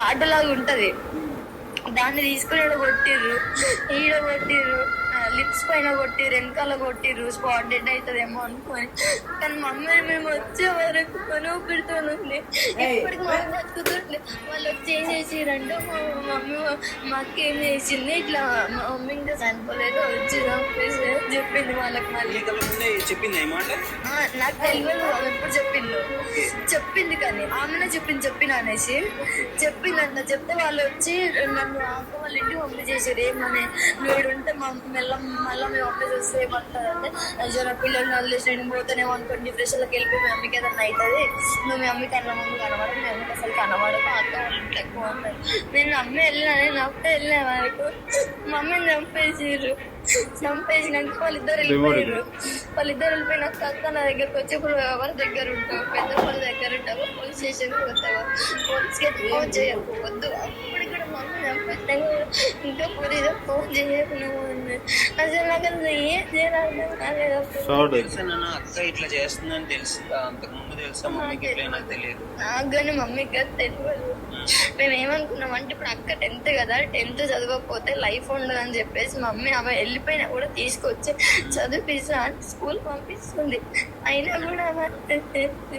ఆటలాగా ఉంటది, దాన్ని తీసుకుని ఈడ కొట్టిర్రు, లిప్స్ పైన కొట్టిర్రు, వెనకాల కొట్టిర్రు, స్పాట్ డెడ్ అవుతుందేమో అనుకోని. కానీ మమ్మీ మేము వచ్చే వరకు ఊపిరితోనుంది. ఇప్పటికి మమ్మీ బతుకుతుండే. వాళ్ళు వచ్చి ఏం చేసిరంటే మా మమ్మీ మా అక్క ఏం చేసింది, ఇట్లా మా మమ్మీ ఇంకా చనిపోలేదు వచ్చి చెప్పింది వాళ్ళకి. మళ్ళీ చెప్పింది నాకు తెలియదు వాళ్ళు ఎప్పుడు చెప్పింది కానీ ఆమెనే చెప్పిన అనేసి చెప్పిందంట. చెప్తే వాళ్ళు వచ్చి నన్ను అక్క వాళ్ళ ఇంటికి పంపించేసారు. ఏమని నువ్వు ఉంటే మళ్ళీ మేము పంపించి వస్తే ఏమంటారంటే, జర పిల్లల్ని వదిలేసి నేను పోతేనేమో అనుకోండి డిప్రెషన్లోకి వెళ్ళిపోయి మీ అమ్మకి ఏదన్నా అవుతుంది, నువ్వు మీ అమ్మకి అన్న ముందు కనబడదు, మీ అమ్మకి అసలు కనబడదు, అక్క వాళ్ళ ఇంట్లో ఎక్కువ ఉంటారు. నేను అమ్మ వెళ్ళిన వరకు మమ్మీని చంపేసినాక వాళ్ళిద్దరు వెళ్ళిపోయినాక అక్క నా దగ్గరకు వచ్చి ఇప్పుడు ఎవరి దగ్గర ఉంటావు, పెద్ద వాళ్ళ దగ్గర ఉంటావా, పోలీస్ స్టేషన్కి పోతావా, పోలీస్కి ఫోన్ చేయకపోవద్దు. అప్పుడు కూడా మమ్మీ చంపేసినాక ఇంకా పోలీసు ఫోన్ చేయకుండా అసలు నాకు అసలు ఏం చేయాలి అక్క ఇట్లా చేస్తుందని తెలుసు అంతకు ముందు తెలుసా మమ్మీకి? నాకు తెలియదు. నాకు కానీ మమ్మీకి తెలియదు. మేము ఏమనుకున్నాం అంటే ఇప్పుడు అక్క 10th కదా, 10th చదవకపోతే లైఫ్ ఉండదని చెప్పేసి మమ్మీ ఆమె వెళ్ళిపోయినా కూడా తీసుకొచ్చి చదివిపిస్తా స్కూల్ పంపిస్తుంది. అయినా కూడా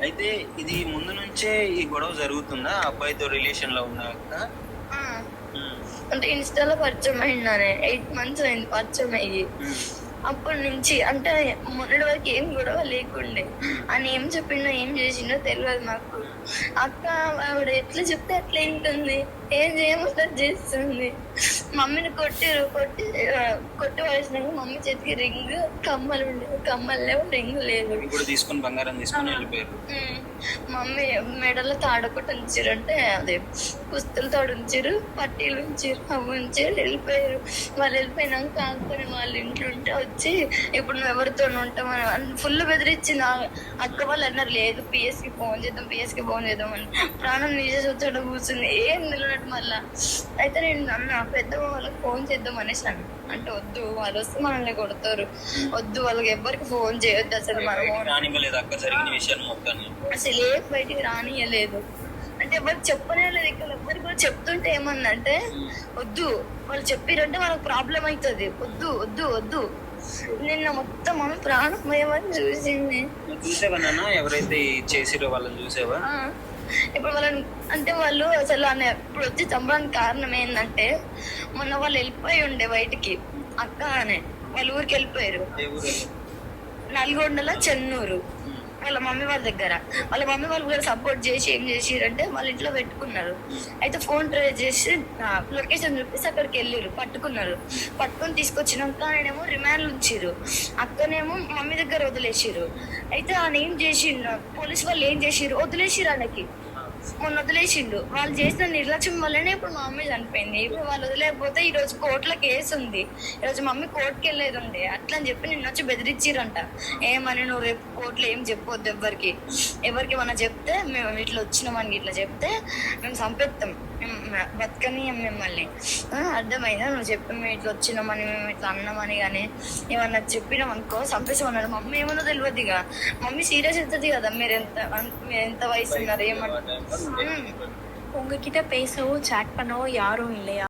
అయితే ఇది ముందు నుంచే ఈ గొడవ జరుగుతుందా అబ్బాయితో రిలేషన్ లో ఉన్న అక్క? అంటే ఇన్స్టాలో పరిచయం అయిందానే 8 months అయింది పరిచయం అయ్యి. అప్పటి నుంచి అంటే మొన్నటి వరకు ఏం గొడవ లేకుండే. అని ఏం చెప్పిండో ఏం చేసిండో తెలియదు మాకు. అక్క ఆవిడ ఎట్లా చెప్తే అట్లా ఏంటుంది, ఏం చేయమంటే చేస్తుంది. మమ్మీని కొట్టి వేసినాక మమ్మీ చేతికి రింగ్ కమ్మలు ఉండేవి, కమ్మలు లేవు, రింగ్ లేదు. బంగారం తీసుకొని వెళ్ళిపోయారు. మమ్మీ మెడలో తాడొకటి ఉంచారు, అంటే అదే కుస్తులతో ఉంచారు, పట్టీలు ఉంచారు, అవి ఉంచారు, వెళ్ళిపోయారు. వాళ్ళు వెళ్ళిపోయినాక ఆడుకొని వాళ్ళ ఇంట్లో ఉంటే వచ్చి ఇప్పుడు నువ్వు ఎవరితో ఉంటామని ఫుల్ బెదిరించింది. అక్క వాళ్ళు అన్నారు లేదు పిఎస్కి ఫోన్ చేద్దాం అని. ప్రాణం తీసేసి వచ్చాడు కూర్చుంది, ఏం తెలియనట్టు మళ్ళా. అయితే నేను అన్న పెద్ద వాళ్ళకి ఫోన్ చేద్దాం అనేసి అన్న. అంటే వద్దు, వాళ్ళు వస్తే మనల్ని కొడతారు, వద్దు వాళ్ళకి ఎవరికి ఫోన్ చేయొద్దు, అసలు అసలు ఏ బయటికి రానియలేదు. అంటే ఎవరికి చెప్పలేదు. ఇక్కడ ఎవరికి కూడా చెప్తుంటే ఏమన్నంటే వద్దు, వాళ్ళు చెప్పారంటే వాళ్ళకి ప్రాబ్లం అవుతుంది, వద్దు వద్దు వద్దు. నిన్న మొత్తం మన ప్రాణం భయమని చూసింది. ఎవరైతే చేసిరో వాళ్ళని చూసేవా? ఇప్పుడు వాళ్ళని అంటే వాళ్ళు అసలు ఇప్పుడు వచ్చి చంపడానికి కారణం ఏంటంటే మొన్న వాళ్ళు వెళ్ళిపోయి ఉండే బయటికి, అక్క అనే వాళ్ళ ఊరికి వెళ్ళిపోయారు. నల్గొండలో చెన్నూరు వాళ్ళ మమ్మీ వాళ్ళ దగ్గర. వాళ్ళ మమ్మీ వాళ్ళు కూడా సపోర్ట్ చేసి ఏం చేసిరంటే వాళ్ళ ఇంట్లో పెట్టుకున్నారు. అయితే ఫోన్ ట్రేస్ చేసి లొకేషన్ చూపిస్తే అక్కడికి వెళ్ళారు, పట్టుకొని తీసుకొచ్చినాక ఆయనేమో రిమాండ్ ఉంచిరు, అక్కనేమో మమ్మీ దగ్గర వదిలేసిరు. అయితే ఆయన ఏం చేసిండు, పోలీసు వాళ్ళు ఏం చేసిరు, వదిలేసిరు ఆయనకి. మొన్న వదిలేసిండు. వాళ్ళు చేసిన నిర్లక్ష్యం వల్లనే ఇప్పుడు మా మమ్మీ చనిపోయింది. ఇప్పుడు వాళ్ళు వదిలేకపోతే ఈ రోజు కోర్టులో కేసు ఉంది, ఈరోజు మమ్మీ కోర్టుకి వెళ్ళేది ఉండే. అట్లా అని చెప్పి నిన్న వచ్చి బెదిరించిరంట. ఏమని నువ్వు రేపు కోర్టులో ఏం చెప్పొద్దు ఎవరికి మనం చెప్తే మేము ఇట్లా వచ్చినామని ఇట్లా చెప్తే మేము చంపేస్తాం, బతకని మిమ్మల్ని. అర్థమైందా, నువ్వు చెప్పి మేము ఇట్లా వచ్చినామని మేము ఇట్లా అన్నామని కానీ ఏమన్నా చెప్పినాం అనుకో చంపేసామన్నారు. మమ్మీ ఏమన్నా తెలియదు, ఇక మమ్మీ సీరియస్ అవుతుంది కదా, మీరు ఎంత వయసు ఉన్నారు ఏమన్నా. உங்ககிட்ட பேசவோ சாட் பண்ணவோ யாரும் இல்லையா?